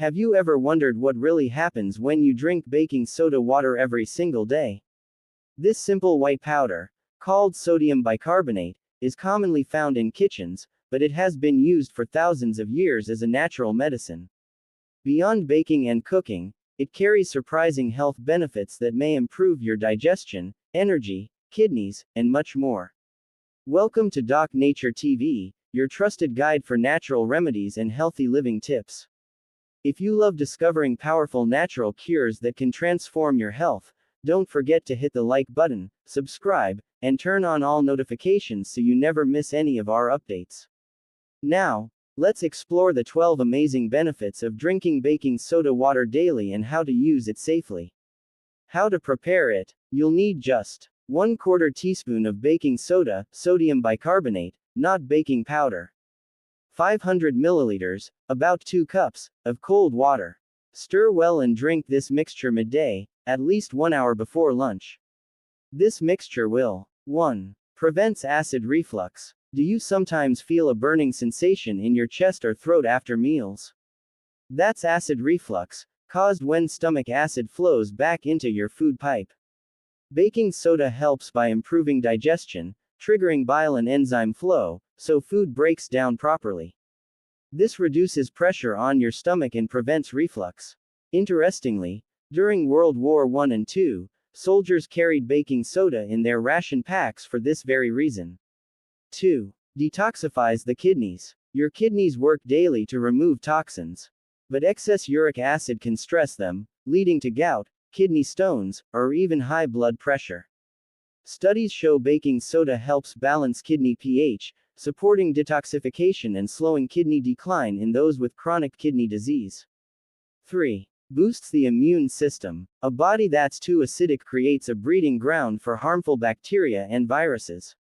Have you ever wondered what really happens when you drink baking soda water every single day? This simple white powder, called sodium bicarbonate, is commonly found in kitchens, but it has been used for thousands of years as a natural medicine. Beyond baking and cooking, it carries surprising health benefits that may improve your digestion, energy, kidneys, and much more. Welcome to Doc Nature TV, your trusted guide for natural remedies and healthy living tips. If you love discovering powerful natural cures that can transform your health, don't forget to hit the like button, subscribe, and turn on all notifications so you never miss any of our updates. Now, let's explore the 12 amazing benefits of drinking baking soda water daily and how to use it safely. How to prepare it? You'll need just 1/4 teaspoon of baking soda, sodium bicarbonate, not baking powder. 500 milliliters, about 2 cups, of cold water. Stir well and drink this mixture midday, at least 1 hour before lunch. This mixture will 1. Prevents acid reflux. Do you sometimes feel a burning sensation in your chest or throat after meals? That's acid reflux, caused when stomach acid flows back into your food pipe. Baking soda helps by improving digestion, triggering bile and enzyme flow, so food breaks down properly. This reduces pressure on your stomach and prevents reflux. Interestingly, during World War I and II, soldiers carried baking soda in their ration packs for this very reason. 2. Detoxifies the kidneys. Your kidneys work daily to remove toxins. But excess uric acid can stress them, leading to gout, kidney stones, or even high blood pressure. Studies show baking soda helps balance kidney pH, supporting detoxification and slowing kidney decline in those with chronic kidney disease. 3. Boosts the immune system. A body that's too acidic creates a breeding ground for harmful bacteria and viruses.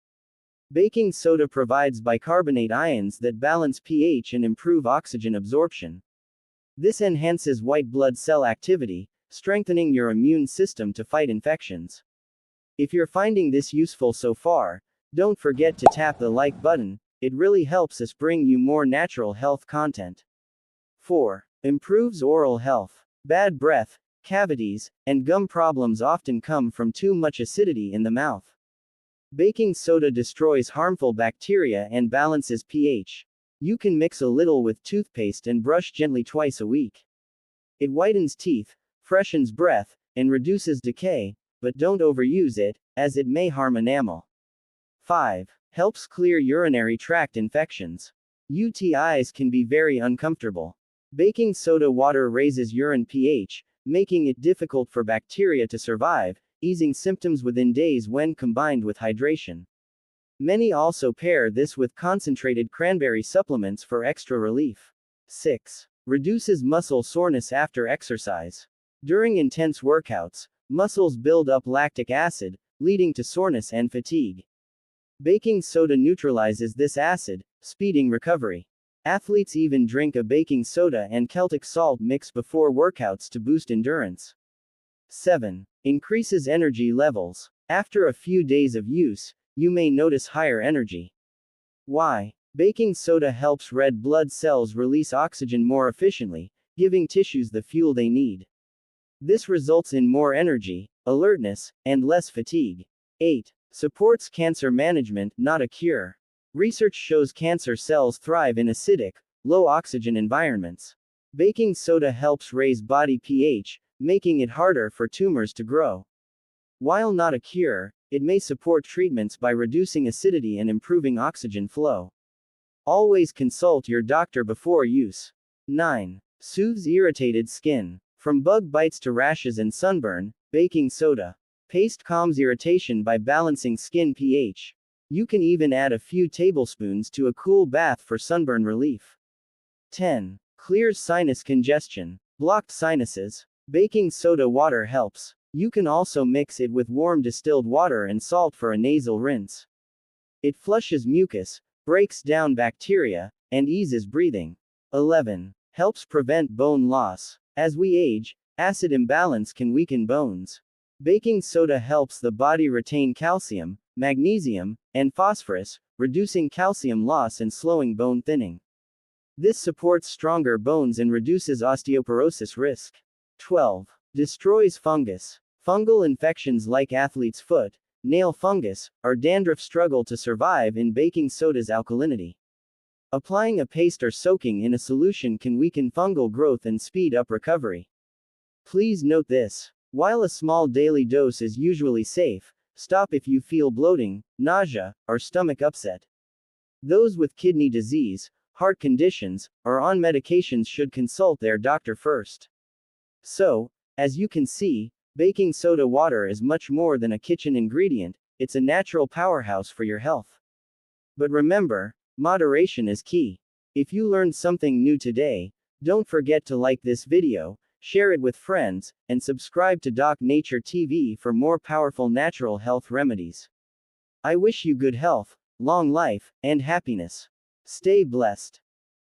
Baking soda provides bicarbonate ions that balance pH and improve oxygen absorption. This enhances white blood cell activity, strengthening your immune system to fight infections. If you're finding this useful so far, don't forget to tap the like button, it really helps us bring you more natural health content. 4. Improves oral health. Bad breath, cavities, and gum problems often come from too much acidity in the mouth. Baking soda destroys harmful bacteria and balances pH. You can mix a little with toothpaste and brush gently twice a week. It whitens teeth, freshens breath, and reduces decay, but don't overuse it, as it may harm enamel. 5. Helps clear urinary tract infections. UTIs can be very uncomfortable. Baking soda water raises urine pH, making it difficult for bacteria to survive, easing symptoms within days when combined with hydration. Many also pair this with concentrated cranberry supplements for extra relief. 6. Reduces muscle soreness after exercise. During intense workouts, muscles build up lactic acid, leading to soreness and fatigue. Baking soda neutralizes this acid, speeding recovery. Athletes even drink a baking soda and Celtic salt mix before workouts to boost endurance. 7. Increases energy levels. After a few days of use, you may notice higher energy. Why? Baking soda helps red blood cells release oxygen more efficiently, giving tissues the fuel they need. This results in more energy, alertness, and less fatigue. 8. Supports cancer management, not a cure. Research shows cancer cells thrive in acidic, low oxygen environments. Baking soda helps raise body pH, making it harder for tumors to grow. While not a cure, it may support treatments by reducing acidity and improving oxygen flow. Always consult your doctor before use. 9. Soothes irritated skin. From bug bites to rashes and sunburn, baking soda paste calms irritation by balancing skin pH. You can even add a few tablespoons to a cool bath for sunburn relief. 10. Clears sinus congestion. Blocked sinuses. Baking soda water helps. You can also mix it with warm distilled water and salt for a nasal rinse. It flushes mucus, breaks down bacteria, and eases breathing. 11. Helps prevent bone loss. As we age, acid imbalance can weaken bones. Baking soda helps the body retain calcium, magnesium, and phosphorus, reducing calcium loss and slowing bone thinning. This supports stronger bones and reduces osteoporosis risk. 12. Destroys fungus. Fungal infections like athlete's foot, nail fungus, or dandruff struggle to survive in baking soda's alkalinity. Applying a paste or soaking in a solution can weaken fungal growth and speed up recovery. Please note this. While a small daily dose is usually safe, stop if you feel bloating, nausea, or stomach upset. Those with kidney disease, heart conditions, or on medications should consult their doctor first. So, as you can see, baking soda water is much more than a kitchen ingredient, it's a natural powerhouse for your health. But remember, moderation is key. If you learned something new today, don't forget to like this video, share it with friends, and subscribe to Doc Nature TV for more powerful natural health remedies. I wish you good health, long life, and happiness. Stay blessed.